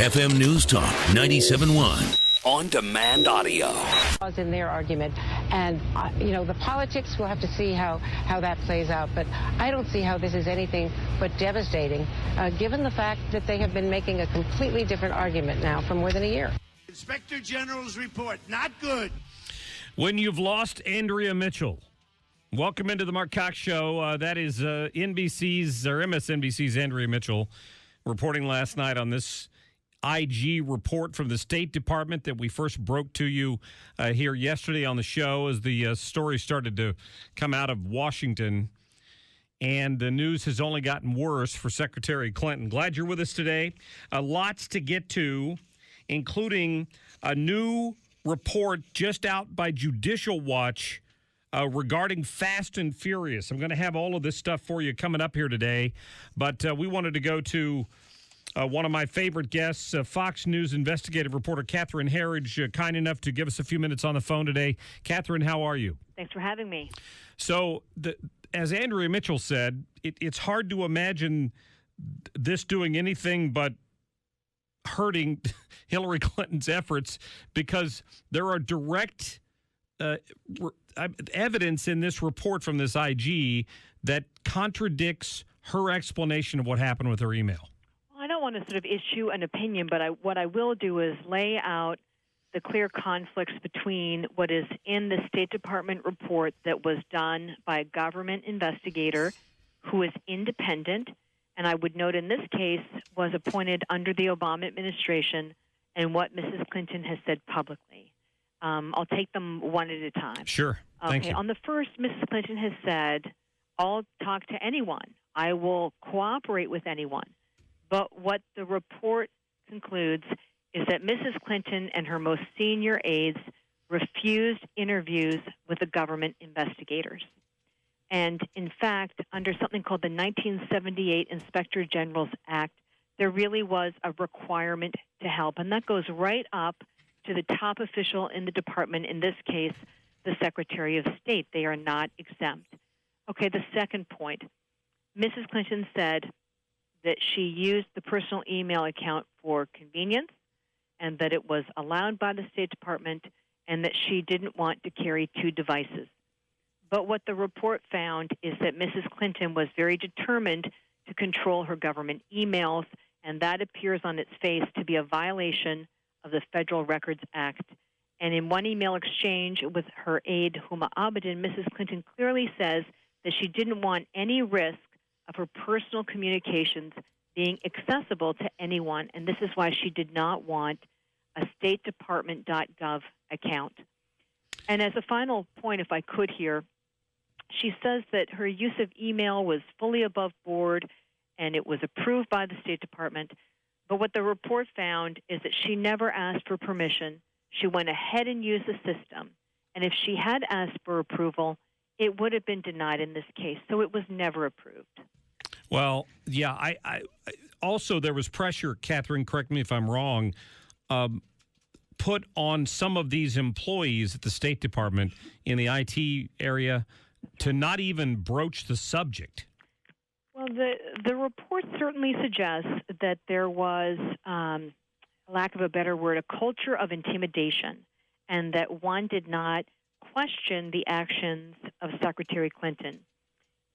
FM News Talk 97.1. On-demand audio. In their argument, and the politics, we'll have to see how that plays out, but I don't see how this is anything but devastating, given the fact that they have been making a completely different argument now for more than a year. Inspector General's report, not good. When you've lost Andrea Mitchell, welcome into the Mark Cox Show. That is NBC's or MSNBC's Andrea Mitchell reporting last night on this IG report from the State Department that we first broke to you here yesterday on the show as the story started to come out of Washington. And the news has only gotten worse for Secretary Clinton. Glad you're with us today. Lots to get to, including a new report just out by Judicial Watch regarding Fast and Furious. I'm going to have all of this stuff for you coming up here today. But we wanted to go to one of my favorite guests, Fox News investigative reporter Catherine Herridge, kind enough to give us a few minutes on the phone today. Catherine, how are you? Thanks for having me. So, as Andrea Mitchell said, it's hard to imagine this doing anything but hurting Hillary Clinton's efforts because there are direct evidence in this report from this IG that contradicts her explanation of what happened with her email. I don't want to sort of issue an opinion, but what I will do is lay out the clear conflicts between what is in the State Department report that was done by a government investigator who is independent, and I would note in this case was appointed under the Obama administration, and what Mrs. Clinton has said publicly. I'll take them one at a time. Sure. Thank you. On the first, Mrs. Clinton has said, I'll talk to anyone. I will cooperate with anyone. But what the report concludes is that Mrs. Clinton and her most senior aides refused interviews with the government investigators. And in fact, under something called the 1978 Inspector General's Act, there really was a requirement to help. And that goes right up to the top official in the department, in this case, the Secretary of State. They are not exempt. Okay, the second point. Mrs. Clinton said that she used the personal email account for convenience and that it was allowed by the State Department and that she didn't want to carry two devices. But what the report found is that Mrs. Clinton was very determined to control her government emails, and that appears on its face to be a violation of the Federal Records Act. And in one email exchange with her aide, Huma Abedin, Mrs. Clinton clearly says that she didn't want any risk of her personal communications being accessible to anyone, and this is why she did not want a statedepartment.gov account. And as a final point, if I could here, she says that her use of email was fully above board and it was approved by the State Department. But what the report found is that she never asked for permission. She went ahead and used the system. And if she had asked for approval, it would have been denied in this case. So it was never approved. Well, yeah, I also there was pressure, Catherine, correct me if I'm wrong, put on some of these employees at the State Department in the IT area to not even broach the subject. Well, the report certainly suggests that there was, lack of a better word, a culture of intimidation, and that one did not question the actions of Secretary Clinton.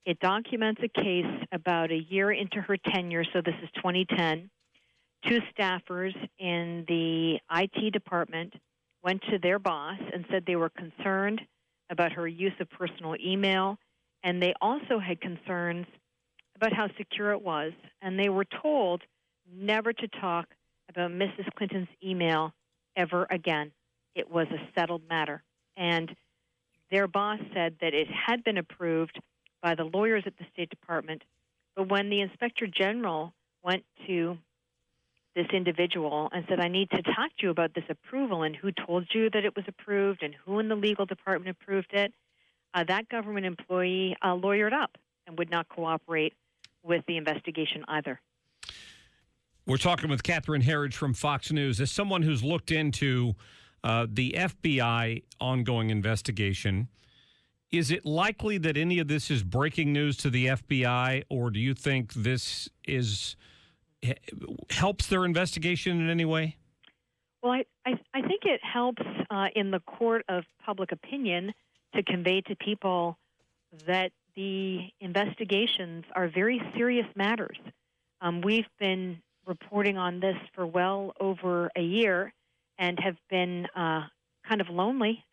It documents a case about a year into her tenure, so this is 2010. Two staffers in the IT department went to their boss and said they were concerned about her use of personal email, and they also had concerns about how secure it was, and they were told never to talk about Mrs. Clinton's email ever again. It was a settled matter. And their boss said that it had been approved by the lawyers at the State Department, but when the Inspector General went to this individual and said, I need to talk to you about this approval and who told you that it was approved and who in the legal department approved it, that government employee lawyered up and would not cooperate with the investigation either. We're talking with Catherine Herridge from Fox News. As someone who's looked into the FBI ongoing investigation, is it likely that any of this is breaking news to the FBI, or do you think this is helps their investigation in any way? Well, I think it helps in the court of public opinion to convey to people that the investigations are very serious matters. We've been reporting on this for well over a year and have been kind of lonely.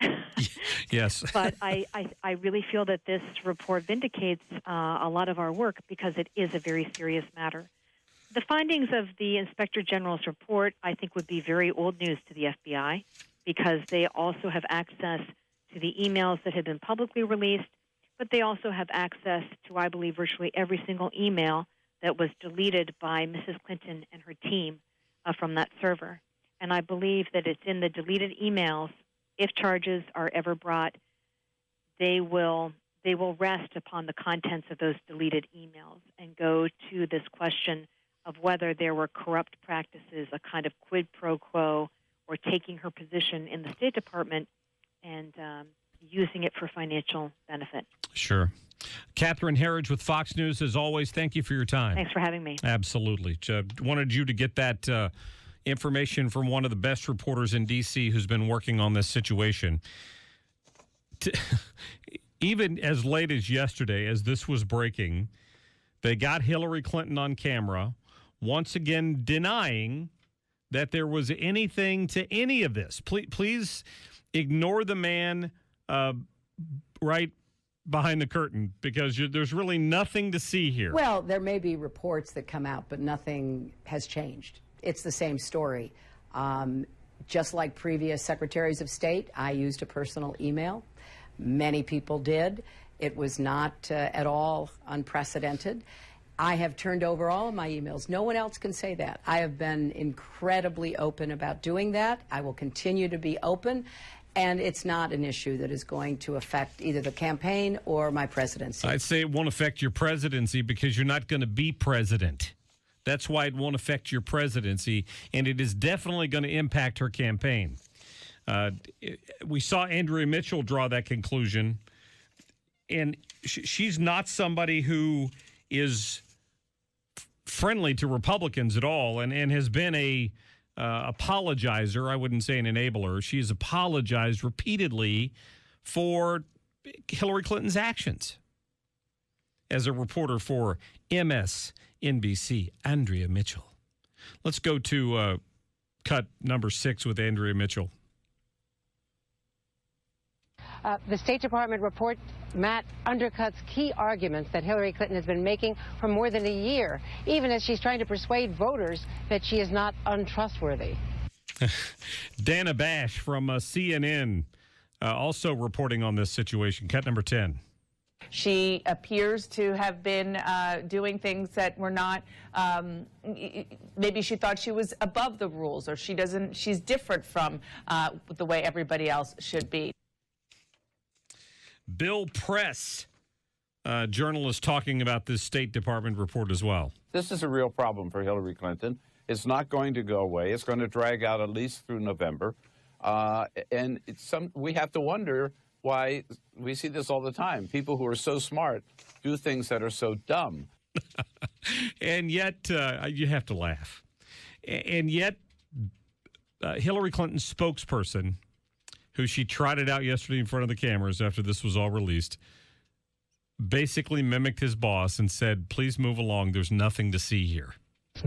Yes. But I really feel that this report vindicates a lot of our work because it is a very serious matter. The findings of the Inspector General's report, I think, would be very old news to the FBI because they also have access to the emails that have been publicly released, but they also have access to, I believe, virtually every single email that was deleted by Mrs. Clinton and her team from that server. And I believe that it's in the deleted emails, if charges are ever brought, they will rest upon the contents of those deleted emails and go to this question of whether there were corrupt practices, a kind of quid pro quo, or taking her position in the State Department and using it for financial benefit. Sure. Catherine Herridge with Fox News, as always, thank you for your time. Thanks for having me. Absolutely. Wanted you to get that information from one of the best reporters in D.C. who's been working on this situation. Even as late as yesterday, as this was breaking, they got Hillary Clinton on camera, once again denying that there was anything to any of this. Please ignore the man right behind the curtain because there's really nothing to see here. Well, there may be reports that come out, but nothing has changed. It's the same story. Just like previous secretaries of state, I used a personal email. Many people did. It was not at all unprecedented. I have turned over all of my emails. No one else can say that. I have been incredibly open about doing that. I will continue to be open. And it's not an issue that is going to affect either the campaign or my presidency. I'd say it won't affect your presidency because you're not going to be president. That's why it won't affect your presidency, and it is definitely going to impact her campaign. We saw Andrea Mitchell draw that conclusion, and she's not somebody who is friendly to Republicans at all and has been a apologizer. I wouldn't say an enabler. She has apologized repeatedly for Hillary Clinton's actions. As a reporter for MSNBC, Andrea Mitchell. Let's go to cut number 6 with Andrea Mitchell. The State Department report, Matt, undercuts key arguments that Hillary Clinton has been making for more than a year, even as she's trying to persuade voters that she is not untrustworthy. Dana Bash from CNN also reporting on this situation. Cut number 10. She appears to have been doing things that were not, maybe she thought she was above the rules, or she's different from the way everybody else should be. Bill Press, journalist, talking about this State Department report as well. This is a real problem for Hillary Clinton. It's not going to go away. It's going to drag out at least through November. And we have to wonder why we see this all the time. People who are so smart do things that are so dumb. And yet, you have to laugh. And yet, Hillary Clinton's spokesperson, who she trotted out yesterday in front of the cameras after this was all released, basically mimicked his boss and said, please move along. There's nothing to see here.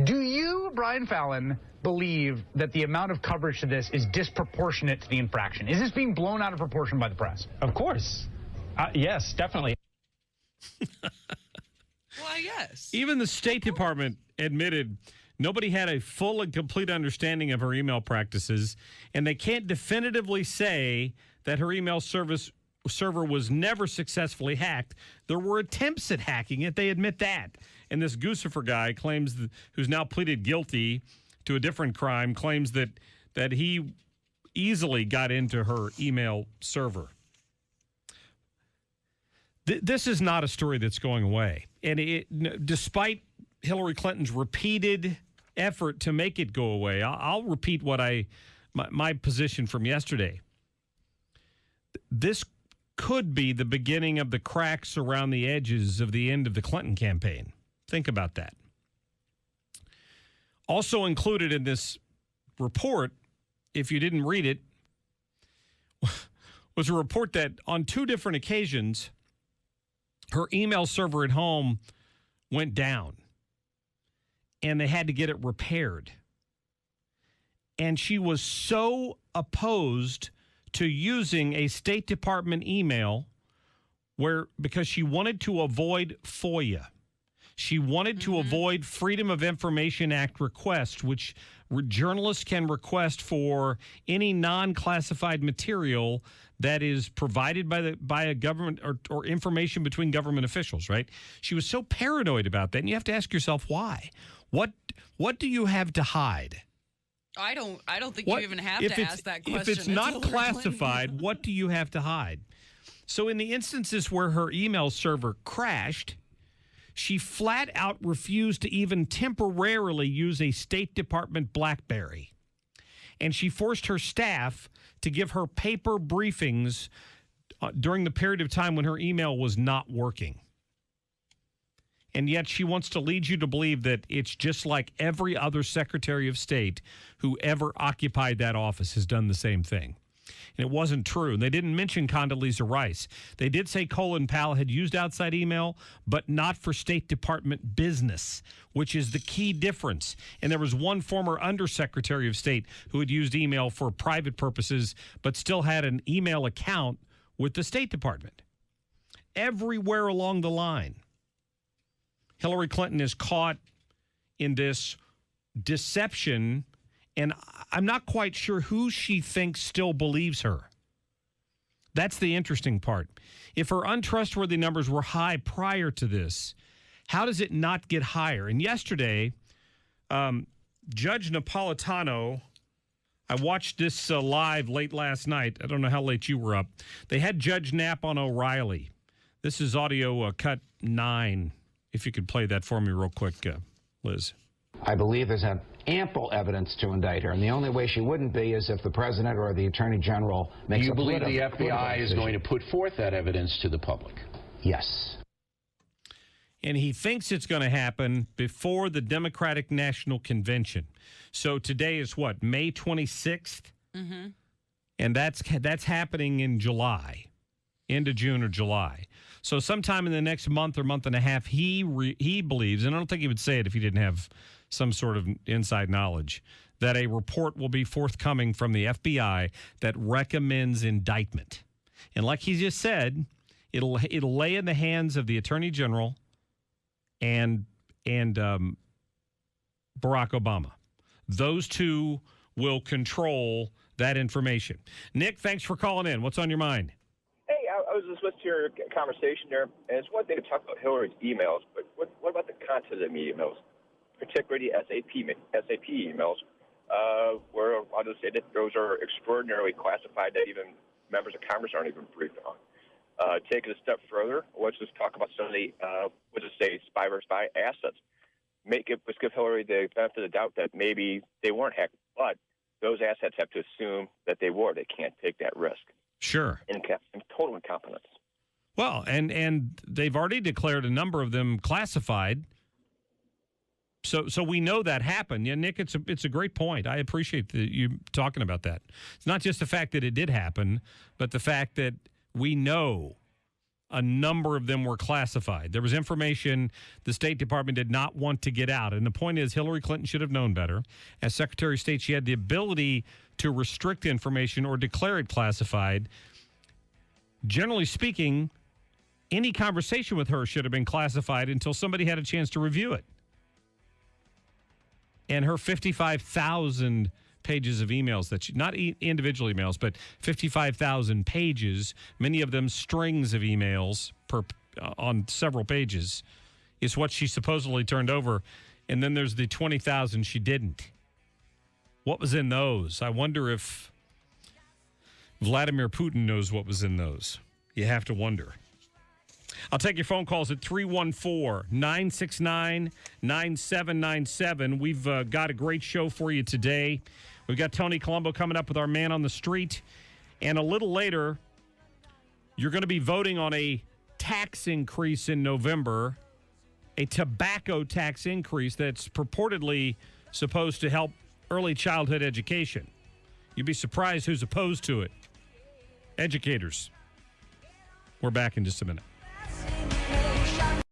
Do you, Brian Fallon, believe that the amount of coverage to this is disproportionate to the infraction? Is this being blown out of proportion by the press? Of course. Yes, definitely. Why, yes. Even the State Department admitted nobody had a full and complete understanding of her email practices, and they can't definitively say that her email server was never successfully hacked. There were attempts at hacking it. They admit that. And this Guccifer guy claims, who's now pleaded guilty to a different crime, claims that he easily got into her email server. This is not a story that's going away. And despite Hillary Clinton's repeated effort to make it go away, I'll repeat my position from yesterday. This could be the beginning of the cracks around the edges of the end of the Clinton campaign. Think about that. Also included in this report, if you didn't read it, was a report that on 2 different occasions, her email server at home went down and they had to get it repaired. And she was so opposed to using a State Department email because she wanted to avoid FOIA. She wanted to avoid Freedom of Information Act requests, which journalists can request for any non-classified material that is provided by a government or information between government officials, right? She was so paranoid about that, and you have to ask yourself why. What do you have to hide? I don't think you even have to ask that question. If it's not classified, what do you have to hide? So in the instances where her email server crashed, she flat out refused to even temporarily use a State Department BlackBerry. And she forced her staff to give her paper briefings during the period of time when her email was not working. And yet she wants to lead you to believe that it's just like every other Secretary of State who ever occupied that office has done the same thing. And it wasn't true. They didn't mention Condoleezza Rice. They did say Colin Powell had used outside email, but not for State Department business, which is the key difference. And there was one former Undersecretary of State who had used email for private purposes, but still had an email account with the State Department. Everywhere along the line, Hillary Clinton is caught in this deception, and I'm not quite sure who she thinks still believes her. That's the interesting part. If her untrustworthy numbers were high prior to this, how does it not get higher? And yesterday, Judge Napolitano, I watched this live late last night. I don't know how late you were up. They had Judge Knapp on O'Reilly. This is audio cut 9. If you could play that for me real quick, Liz. I believe there's ample evidence to indict her, and the only way she wouldn't be is if the president or the attorney general makes a political decision. Do you believe the FBI is going to put forth that evidence to the public? Yes. And he thinks it's going to happen before the Democratic National Convention. So today is what, May 26th? Mm-hmm. And that's happening in July, end of June or July. So sometime in the next month or month and a half, he believes, and I don't think he would say it if he didn't have some sort of inside knowledge, that a report will be forthcoming from the FBI that recommends indictment. And like he just said, it'll lay in the hands of the Attorney General and Barack Obama. Those two will control that information. Nick, thanks for calling in. What's on your mind? Hey, I was just listening to your conversation there, and it's one thing to talk about Hillary's emails, but what about the content of the emails, particularly SAP emails, where I'll just say that those are extraordinarily classified that even members of Congress aren't even briefed on. Take it a step further, let's just talk about some of the, spy versus spy assets. Let's give Hillary the benefit of the doubt that maybe they weren't hacked, but those assets have to assume that they were. They can't take that risk. Sure. In total incompetence. Well, and they've already declared a number of them classified. So we know that happened. Yeah, Nick, it's a great point. I appreciate you talking about that. It's not just the fact that it did happen, but the fact that we know a number of them were classified. There was information the State Department did not want to get out. And the point is, Hillary Clinton should have known better. As Secretary of State, she had the ability to restrict information or declare it classified. Generally speaking, any conversation with her should have been classified until somebody had a chance to review it. And her 55,000 pages of emails that she, not individual emails, but 55,000 pages, many of them strings of emails on several pages, is what she supposedly turned over. And then there's the 20,000 she didn't. What was in those? I wonder if Vladimir Putin knows what was in those. You have to wonder. I'll take your phone calls at 314-969-9797. We've got a great show for you today. We've got Tony Colombo coming up with our man on the street. And a little later, you're going to be voting on a tax increase in November, a tobacco tax increase that's purportedly supposed to help early childhood education. You'd be surprised who's opposed to it. Educators. We're back in just a minute.